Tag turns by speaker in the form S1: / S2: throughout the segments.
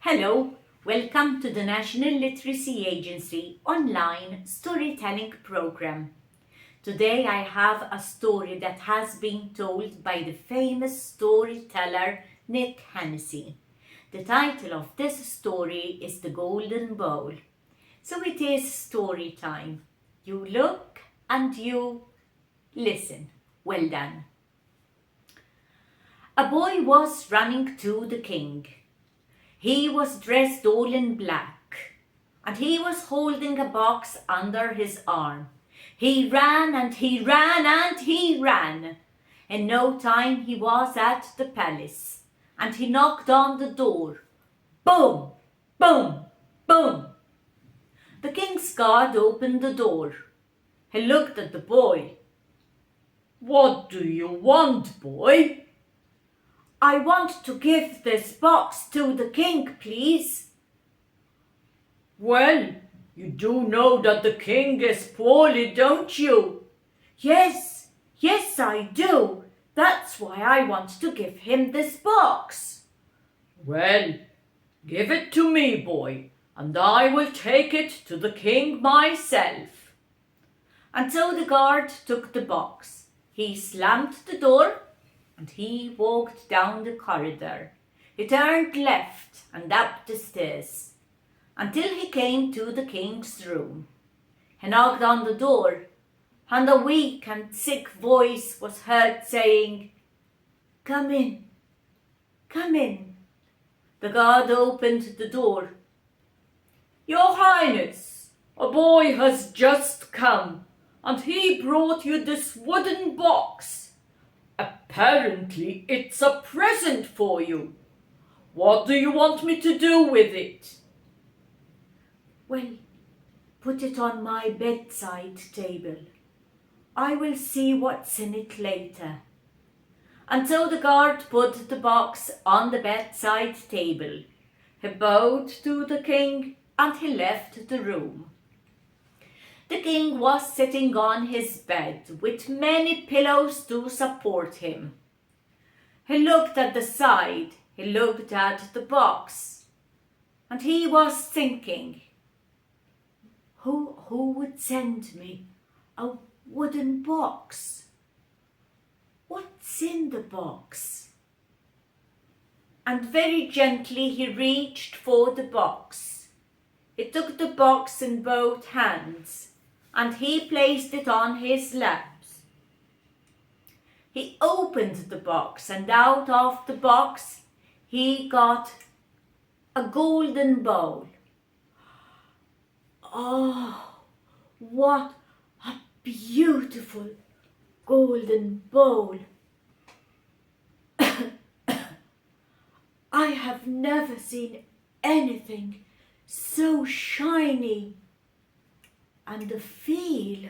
S1: Hello, welcome to the National Literacy Agency online storytelling program. Today I have a story that has been told by the famous storyteller Nick Hennessy. The title of this story is The Golden Bowl. So it is story time. You look and you listen. Well done. A boy was running to the king. He was dressed all in black, and he was holding a box under his arm. He ran and he ran and he ran. In no time he was at the palace, and he knocked on the door. Boom, boom, boom. The king's guard opened the door. He looked at the boy. "What do you want, boy?" "I want to give this box to the king, please." "Well, you do know that the king is poorly, don't you?" Yes, I do. That's why I want to give him this box." "Well, give it to me, boy, and I will take it to the king myself." And so the guard took the box. He slammed the door and he walked down the corridor. He turned left and up the stairs until he came to the king's room. He knocked on the door, and a weak and sick voice was heard saying, "Come in, come in." The guard opened the door. "Your Highness, a boy has just come, and he brought you this wooden box. Apparently it's a present for you. What do you want me to do with it?" "Well, put it on my bedside table. I will see what's in it later." And so the guard put the box on the bedside table. He bowed to the king and he left the room. The king was sitting on his bed with many pillows to support him. He looked at the side, he looked at the box, and he was thinking, who would send me a wooden box? What's in the box? And very gently he reached for the box. He took the box in both hands and he placed it on his laps. He opened the box, and out of the box he got a golden bowl. Oh, what a beautiful golden bowl. I have never seen anything so shiny. And the feel,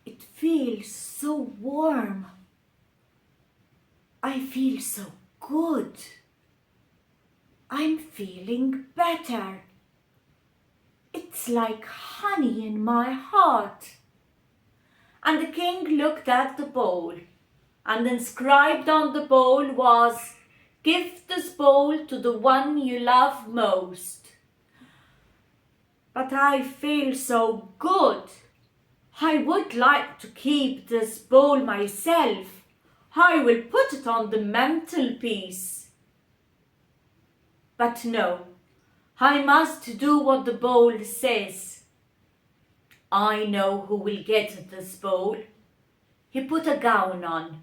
S1: it feels so warm. I feel so good. I'm feeling better. It's like honey in my heart." And the king looked at the bowl, and inscribed on the bowl was, "Give this bowl to the one you love most." "But I feel so good. I would like to keep this bowl myself. I will put it on the mantelpiece." "But no, I must do what the bowl says. I know who will get this bowl." He put a gown on,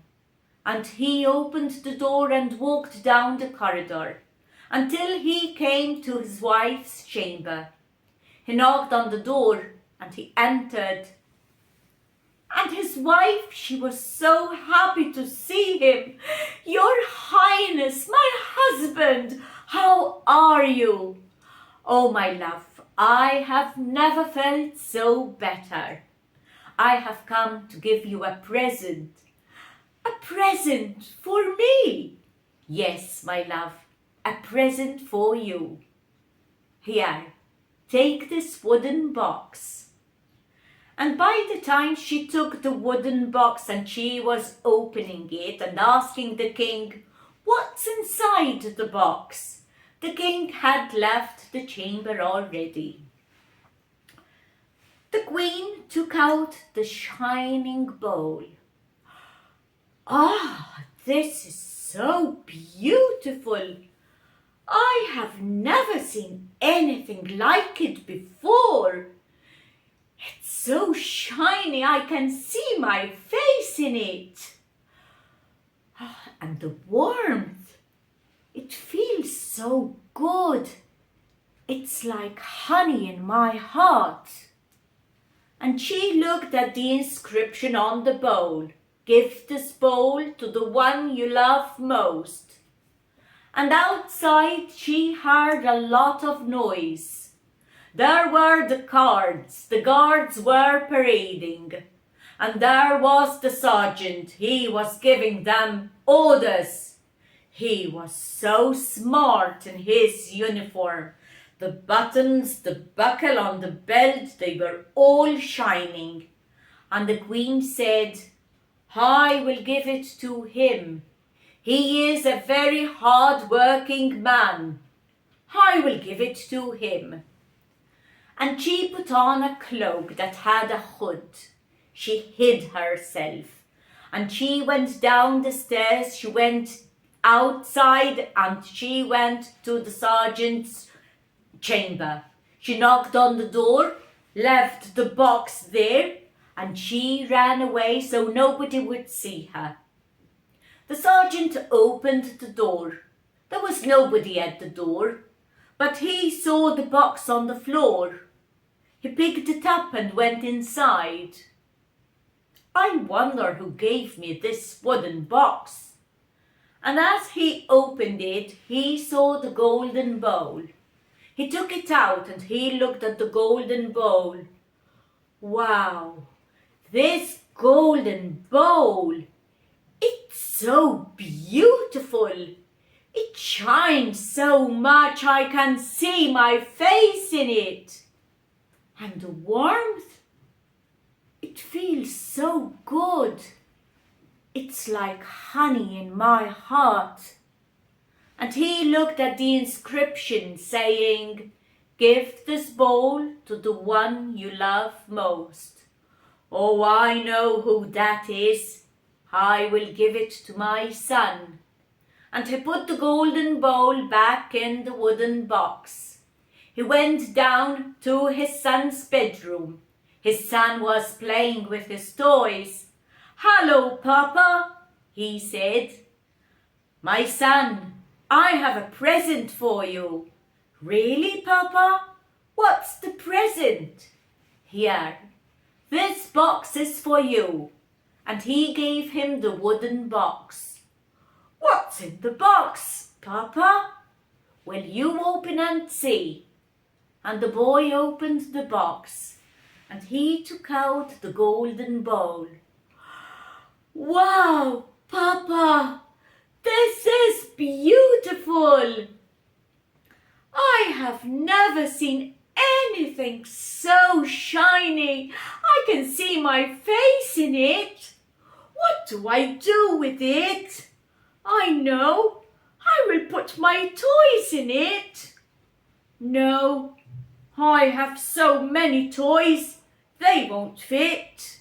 S1: and he opened the door and walked down the corridor until he came to his wife's chamber. He knocked on the door and he entered. And his wife, she was so happy to see him. "Your Highness, my husband, how are you?" "Oh, my love, I have never felt so better. I have come to give you a present." "A present for me?" "Yes, my love, a present for you. Here, take this wooden box." And by the time she took the wooden box and she was opening it and asking the king, "What's inside the box?" The king had left the chamber already. The queen took out the shining bowl. Ah, this is so beautiful. I have never seen anything like it before. It's so shiny I can see my face in it. And the warmth, it feels so good. It's like honey in my heart. And she looked at the inscription on the bowl. Give this bowl to the one you love most. And outside she heard a lot of noise. There were the guards were parading. And there was the sergeant, he was giving them orders. He was so smart in his uniform. The buttons, the buckle on the belt, they were all shining. And the queen said, I will give it to him. He is a very hard-working man. I will give it to him. And she put on a cloak that had a hood. She hid herself. And she went down the stairs. She went outside and she went to the sergeant's chamber. She knocked on the door, left the box there, and she ran away so nobody would see her. The sergeant opened the door. There was nobody at the door, but he saw the box on the floor. He picked it up and went inside. I wonder who gave me this wooden box. And as he opened it, he saw the golden bowl. He took it out and he looked at the golden bowl. Wow, this golden bowl, it's so beautiful. It shines so much I can see my face in it. And the warmth, it feels so good. It's like honey in my heart. And he looked at the inscription saying, give this bowl to the one you love most. Oh, I know who that is. I will give it to my son. And he put the golden bowl back in the wooden box. He went down to his son's bedroom. His son was playing with his toys. Hello, Papa, he said. My son, I have a present for you. Really, Papa? What's the present? Here, this box is for you. And he gave him the wooden box. What's in the box, Papa? Will you open and see? And the boy opened the box, and he took out the golden bowl. Wow, Papa, this is beautiful. I have never seen anything so shiny. I can see my face in it. What do I do with it? I know. I will put my toys in it. No, I have so many toys, they won't fit.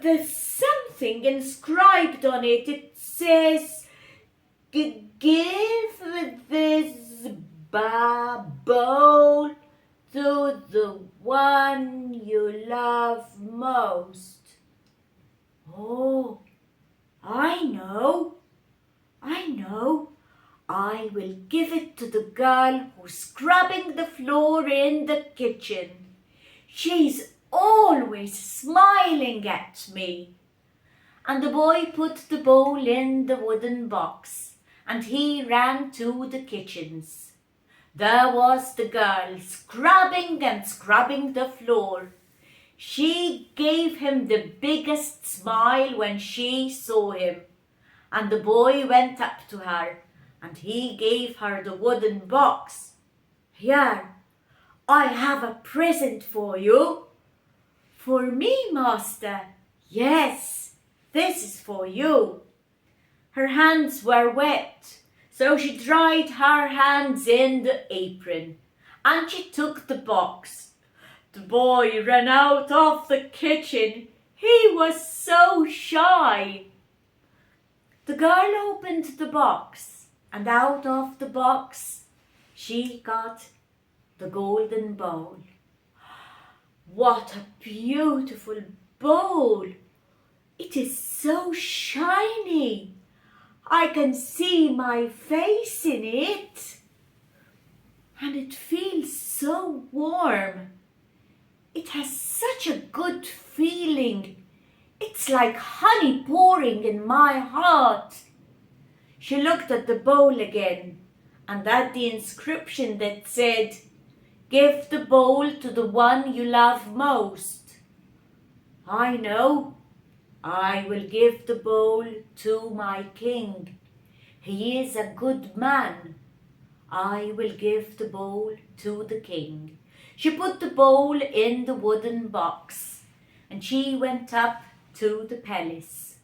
S1: There's something inscribed on it. It says, give this bowl to the one you love most. Oh, I know. I will give it to the girl who's scrubbing the floor in the kitchen. She's always smiling at me. And the boy put the bowl in the wooden box, and he ran to the kitchens. There was the girl scrubbing and scrubbing the floor. She gave him the biggest smile when she saw him, and the boy went up to her, and he gave her the wooden box. Here, I have a present for you. For me, master? Yes, this is for you. Her hands were wet, So she dried her hands in the apron and she took the box. The boy ran out of the kitchen. He was so shy. The girl opened the box, and out of the box she got the golden bowl. What a beautiful bowl! It is so shiny. I can see my face in it. And it feels so warm. It has such a good feeling. It's like honey pouring in my heart. She looked at the bowl again and at the inscription that said, "Give the bowl to the one you love most." I know. I will give the bowl to my king. He is a good man. I will give the bowl to the king. She put the bowl in the wooden box and she went up to the palace.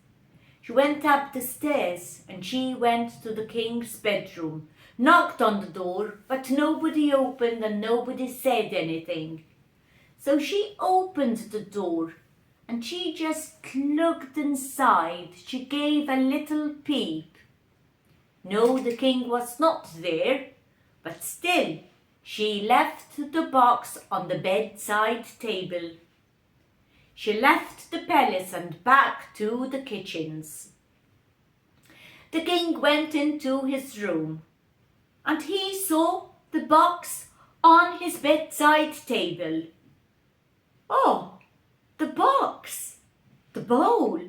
S1: She went up the stairs and she went to the king's bedroom, knocked on the door, but nobody opened and nobody said anything. So she opened the door and she just looked inside. She gave a little peep. No, the king was not there, but still she left the box on the bedside table. She left the palace and back to the kitchens. The king went into his room and he saw the box on his bedside table. Oh! The box, the bowl,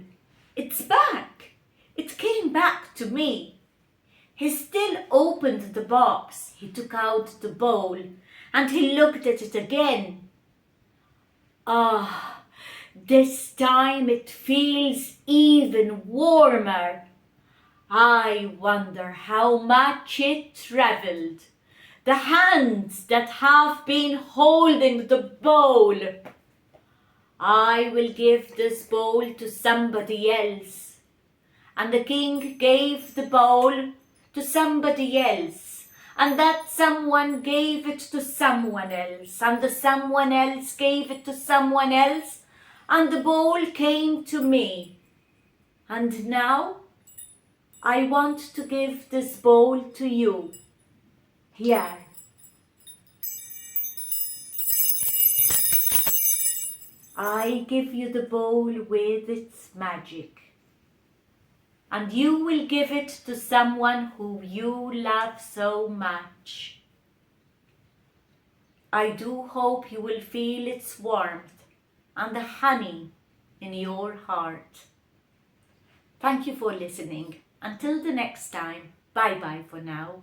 S1: it's back. It came back to me. He still opened the box. He took out the bowl and he looked at it again. Ah, this time it feels even warmer. I wonder how much it traveled. The hands that have been holding the bowl. I will give this bowl to somebody else. And the king gave the bowl to somebody else. And that someone gave it to someone else. And the someone else gave it to someone else. And the bowl came to me. And now I want to give this bowl to you. Here. I give you the bowl with its magic, and you will give it to someone who you love so much. I do hope you will feel its warmth and the honey in your heart. Thank you for listening. Until the next time, bye-bye for now.